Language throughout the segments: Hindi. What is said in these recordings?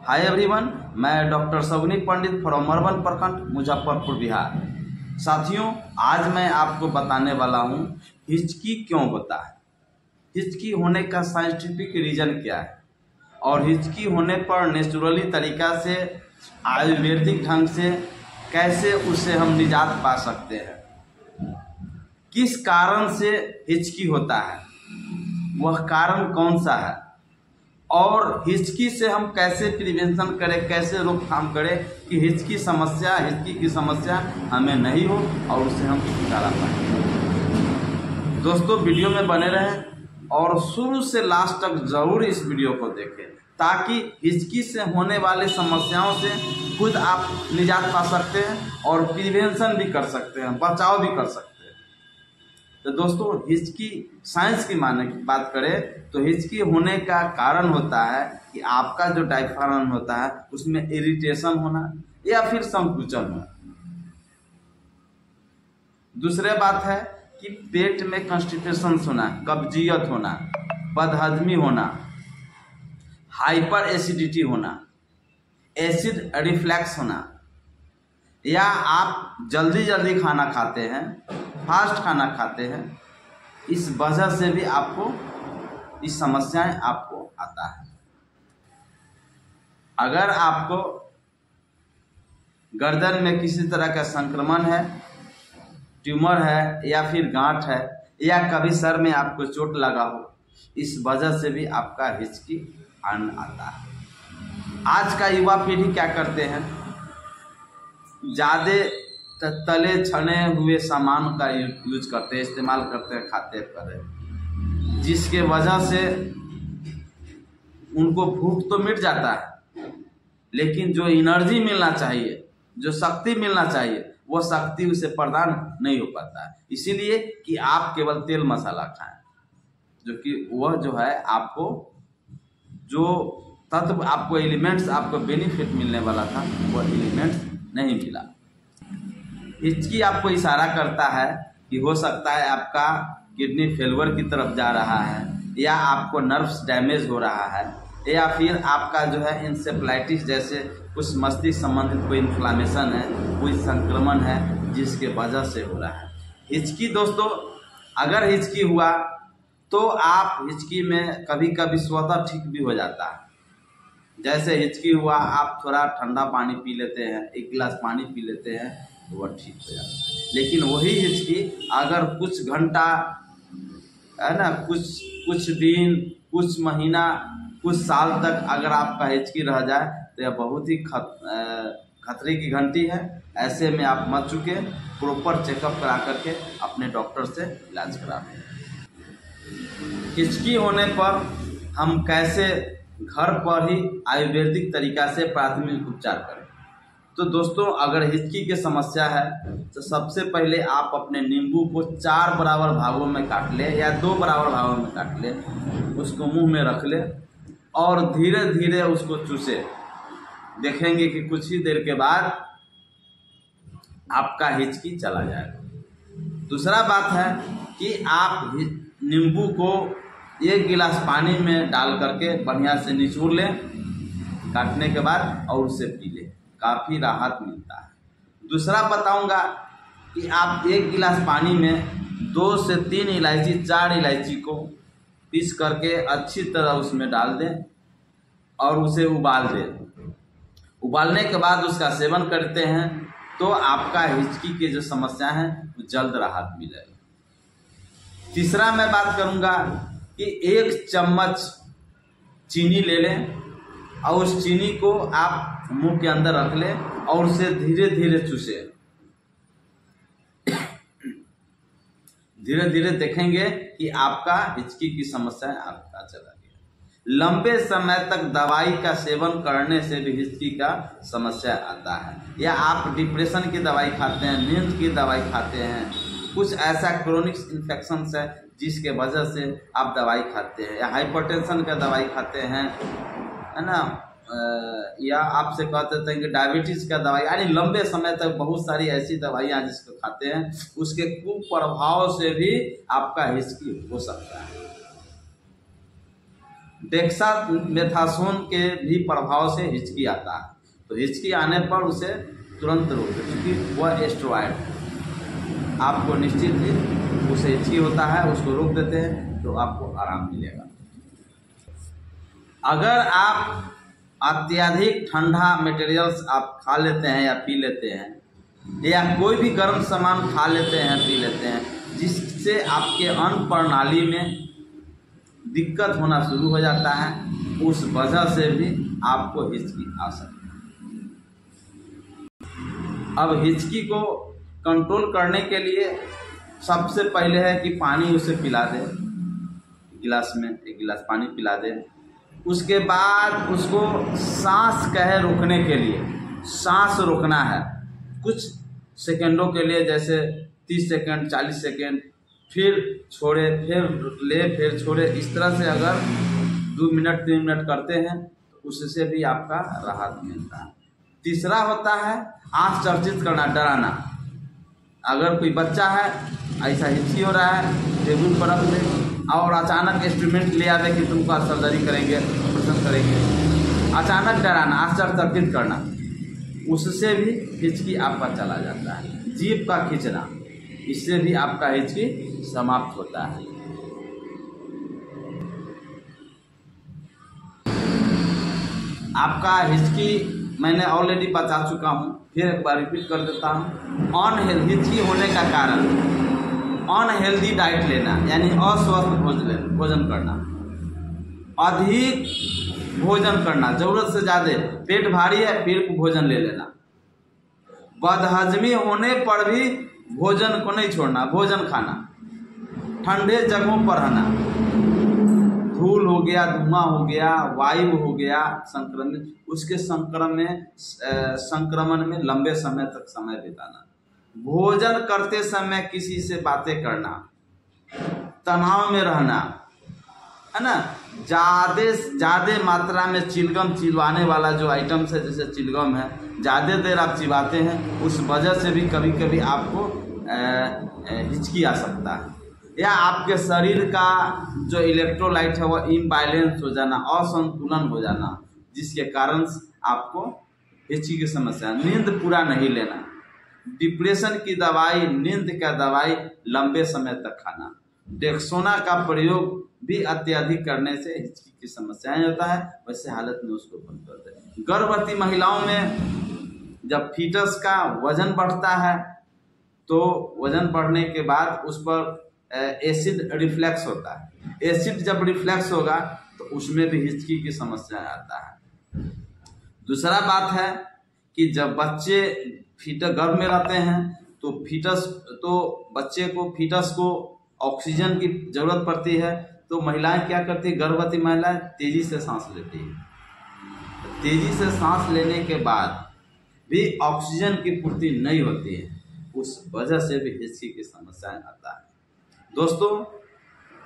हाय एवरीवन, मैं doctor Saguni Pandit from urban प्रखंड मुजफ्फरपुर बिहार। साथियों, आज मैं आपको बताने वाला हूँ हिचकी क्यों होता है, हिचकी होने का साइंटिफिक रीजन क्या है और हिचकी होने पर नेचुरली तरीका से आयुर्वेदिक ढंग से कैसे उससे हम निजात पा सकते हैं। किस कारण से हिचकी होता है, वह कारण कौन सा है और हिचकी से हम कैसे प्रिवेंशन करें, कैसे रोकथाम करें कि हिचकी की समस्या हमें नहीं हो और उससे हम छुटकारा पाएं। दोस्तों, वीडियो में बने रहें और शुरू से लास्ट तक जरूर इस वीडियो को देखें ताकि हिचकी से होने वाली समस्याओं से खुद आप निजात पा सकते हैं और प्रिवेंशन भी कर सकते हैं, बचाव भी कर सकते हैं। तो दोस्तों, हिचकी साइंस की माने की बात करें तो हिचकी होने का कारण होता है कि आपका जो डायफ्राम होता है उसमें इरिटेशन होना या फिर संकुचन होना। दूसरी बात है कि पेट में कॉन्स्टिपेशन होना, कब्जियत होना, बदहजमी होना, हाइपर एसिडिटी होना, एसिड रिफ्लक्स होना, या आप जल्दी जल्दी खाना खाते हैं, फास्ट खाना खाते हैं, इस वजह से भी आपको इस समस्याएं आपको आता है। अगर आपको गर्दन में किसी तरह का संक्रमण है, ट्यूमर है या फिर गांठ है या कभी सर में आपको चोट लगा हो, इस वजह से भी आपका हिचकी आता है। आज का युवा पीढ़ी क्या करते हैं, ज़्यादा तले छने हुए सामान का यूज करते हैं, इस्तेमाल करते हैं खाते पर, जिसके वजह से उनको भूख तो मिट जाता है लेकिन जो एनर्जी मिलना चाहिए, जो शक्ति मिलना चाहिए, वह शक्ति उसे प्रदान नहीं हो पाता है। इसीलिए कि आप केवल तेल मसाला खाएं, जो कि वह जो है आपको जो तत्व, आपको एलिमेंट्स, आपको बेनिफिट मिलने वाला था, वह एलिमेंट्स नहीं मिला। हिचकी आपको इशारा करता है कि हो सकता है आपका किडनी फेलवर की तरफ जा रहा है या आपको नर्व्स डैमेज हो रहा है या फिर आपका जो है इंसेफ्लाइटिस जैसे कुछ मस्तिष्क संबंधित कोई इन्फ्लामेशन है, कोई संक्रमण है जिसके वजह से हो रहा है। हिचकी दोस्तों, अगर हिचकी हुआ तो आप हिचकी में कभी कभी स्वतः ठीक भी हो जाता है। जैसे हिचकी हुआ, आप थोड़ा ठंडा पानी पी लेते हैं, एक गिलास पानी पी लेते हैं तो वह ठीक हो जाता है। लेकिन वही हिचकी अगर कुछ घंटा है ना, कुछ दिन, कुछ महीना, कुछ साल तक अगर आपका हिचकी रह जाए तो यह बहुत ही खतरे की घंटी है। ऐसे में आप मत चुके, प्रॉपर चेकअप करा करके अपने डॉक्टर से इलाज कराएं। हिचकी होने पर हम कैसे घर पर ही आयुर्वेदिक तरीका से प्राथमिक उपचार करें। तो दोस्तों, अगर हिचकी की समस्या है तो सबसे पहले आप अपने नींबू को 4 बराबर भागों में काट ले या 2 बराबर भागों में काट ले, उसको मुंह में रख ले और धीरे धीरे उसको चूसे। देखेंगे कि कुछ ही देर के बाद आपका हिचकी चला जाएगा। दूसरा बात है कि आप नींबू को 1 गिलास पानी में डाल करके बढ़िया से निचोड़ लें काटने के बाद और उसे पी लें, काफ़ी राहत मिलता है। दूसरा बताऊंगा कि आप 1 गिलास पानी में 2 से 3 इलायची, 4 इलायची को पीस करके अच्छी तरह उसमें डाल दें और उसे उबाल दें। उबालने के बाद उसका सेवन करते हैं तो आपका हिचकी की जो समस्या है वो जल्द राहत मिलेगी। तीसरा मैं बात करूंगा कि 1 चम्मच चीनी ले लें और उस चीनी को आप मुंह के अंदर रख लें और उसे धीरे धीरे चूसे। धीरे धीरे देखेंगे कि आपका हिचकी की समस्या आपका चला गया। लंबे समय तक दवाई का सेवन करने से भी हिचकी का समस्या आता है, या आप डिप्रेशन की दवाई खाते हैं, नींद की दवाई खाते हैं, कुछ ऐसा क्रोनिक इन्फेक्शन है जिसके वजह से आप दवाई खाते हैं, या हाइपरटेंशन का दवाई खाते हैं, है ना, या आपसे कहते हैं कि डायबिटीज का दवाई, यानी लंबे समय तक बहुत सारी ऐसी दवाइयाँ जिसको खाते हैं, उसके कुप्रभाव से भी आपका हिचकी हो सकता है। डेक्सामेथासोन के भी प्रभाव से हिचकी आता है। तो हिचकी आने पर उसे तुरंत रोक दे, क्योंकि वह एस्टेरॉयड है। आपको निश्चित ही उसे हिचकी होता है, उसको रोक देते हैं तो आपको आराम मिलेगा। अगर आप अत्यधिक ठंडा मटेरियल्स आप खा लेते हैं या पी लेते हैं, या कोई भी गर्म सामान खा लेते हैं पी लेते हैं, जिससे आपके अन्न प्रणाली में दिक्कत होना शुरू हो जाता है, उस वजह से भी आपको हिचकी आ सकती है। अब हिचकी को कंट्रोल करने के लिए सबसे पहले है कि पानी उसे पिला दे, गिलास में 1 गिलास पानी पिला दे। उसके बाद उसको सांस कहे रोकने के लिए सांस रोकना है कुछ सेकंडों के लिए, जैसे 30 सेकंड 40 सेकंड, फिर छोड़े, फिर ले, फिर छोड़े। इस तरह से अगर 2 मिनट 3 मिनट करते हैं तो उससे भी आपका राहत मिलता है। तीसरा होता है आँख चर्चित करना, डराना। अगर कोई बच्चा है ऐसा हिचकी हो रहा है, टेबल पर रख ले और अचानक इंस्ट्रूमेंट ले आवे कि तुमको सर्जरी करेंगे, ऑपरेशन करेंगे, अचानक डराना, आँख चर्चित करना, उससे भी हिचकी आपका चला जाता है। जीभ का खींचना, इससे भी आपका हिचकी समाप्त होता है। आपका हिचकी मैंने ऑलरेडी बता चुका हूँ, फिर एक बार रिपीट कर देता हूँ। हिचकी होने का कारण अनहेल्दी डाइट लेना, यानी अस्वस्थ भोजन करना, अधिक भोजन करना, जरूरत से ज़्यादा, पेट भारी है फिर भोजन ले लेना, बदहजमी होने पर भी भोजन को नहीं छोड़ना, भोजन खाना, ठंडे जगहों पर रहना, धूल हो गया, धुआं हो गया, वायु हो गया संक्रमित, उसके संक्रमण में लंबे समय तक समय बिताना, भोजन करते समय किसी से बातें करना, तनाव में रहना, है ना, ज़्यादा मात्रा में चिलगम चिलवाने वाला जो आइटम्स है, जैसे चिलगम है, ज़्यादा देर आप चिबाते हैं, उस वजह से भी कभी कभी आपको हिचकी आ सकता है। या आपके शरीर का जो इलेक्ट्रोलाइट है वह इम्बैलेंस हो जाना, असंतुलन हो जाना, जिसके कारण आपको हिचकी की समस्या। नींद पूरा नहीं लेना, डिप्रेशन की दवाई, नींद का दवाई लंबे समय तक खाना, डेक्सोना का प्रयोग भी अत्यधिक करने से हिचकी की समस्याएं होता है। वैसे हालत में उसको बंद कर दें। गर्भवती महिलाओं में जब फीटस का वजन बढ़ता है तो वजन बढ़ने के बाद उस पर एसिड रिफ्लेक्स होता है। एसिड जब रिफ्लेक्स होगा तो उसमें भी हिचकी की समस्या आता है। दूसरा बात है कि जब बच्चे फीटस गर्भ में रहते हैं तो बच्चे को फीटस को ऑक्सीजन की जरूरत पड़ती है, तो महिलाएं क्या करती है, गर्भवती महिलाएं तेजी से सांस लेती है। तेजी से सांस लेने के बाद भी ऑक्सीजन की पूर्ति नहीं होती है, उस वजह से भी हिचकी की समस्याएं आता है। दोस्तों,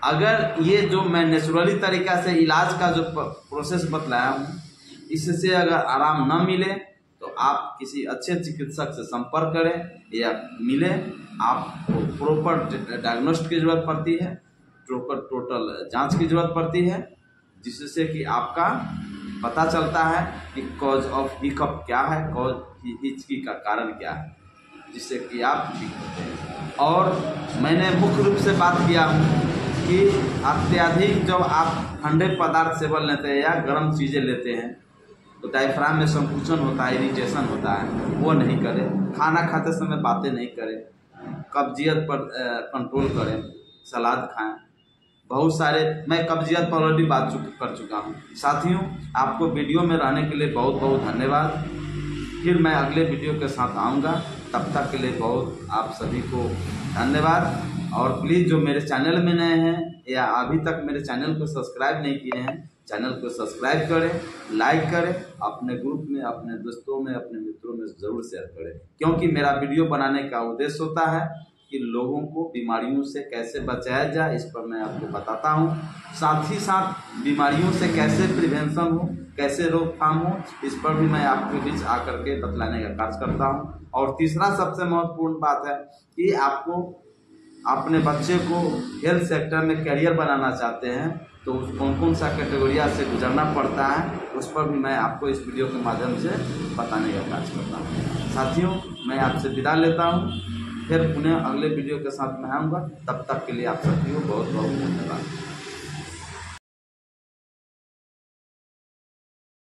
अगर ये जो मैं नेचुरली तरीका से इलाज का जो प्रोसेस बतलाया हूँ, इससे अगर आराम न मिले तो आप किसी अच्छे चिकित्सक से संपर्क करें या मिले। आपको प्रॉपर डायग्नोस्ट की जरूरत पड़ती है, प्रॉपर टोटल जांच की जरूरत पड़ती है, जिससे कि आपका पता चलता है कि कॉज ऑफ हिकअप क्या है, कॉज हिचकी का कारण क्या है, जिससे कि आप ठीक होते हैं। और मैंने मुख्य रूप से बात किया हूँ कि अत्यधिक जब आप ठंडे पदार्थ सेवन लेते हैं या गर्म चीज़ें लेते हैं तो डायफ्राम में संकुचन होता है, इरिटेशन होता है, वो नहीं करें। खाना खाते समय बातें नहीं करें, कब्जियत पर कंट्रोल करें, सलाद खाएं। बहुत सारे, मैं कब्जियत पर ऑलरेडी बात कर चुका हूँ। साथियों, आपको वीडियो में रहने के लिए बहुत बहुत धन्यवाद। फिर मैं अगले वीडियो के साथ आऊँगा, तब तक के लिए बहुत आप सभी को धन्यवाद। और प्लीज़ जो मेरे चैनल में नए हैं या अभी तक मेरे चैनल को सब्सक्राइब नहीं किए हैं, चैनल को सब्सक्राइब करें, लाइक करें, अपने ग्रुप में, अपने दोस्तों में, अपने मित्रों में ज़रूर शेयर करें, क्योंकि मेरा वीडियो बनाने का उद्देश्य होता है कि लोगों को बीमारियों से कैसे बचाया जाए, इस पर मैं आपको बताता हूँ। साथ ही साथ बीमारियों से कैसे प्रिवेंशन हो, कैसे रोकथाम हो, इस पर भी मैं आपके बीच आकर के बतलाने का कार्य करता हूँ। और तीसरा सबसे महत्वपूर्ण बात है कि आपको अपने बच्चे को हेल्थ सेक्टर में करियर बनाना चाहते हैं तो कौन कौन सा कैटेगोरिया से गुजरना पड़ता है उस पर भी मैं आपको इस वीडियो के माध्यम से बताने का कार्य करता हूँ। साथियों, मैं आपसे विदा लेता हूँ, फिर पुनः अगले वीडियो के साथ मैं आऊँगा। तब तक के लिए आप सभी को बहुत बहुत धन्यवाद।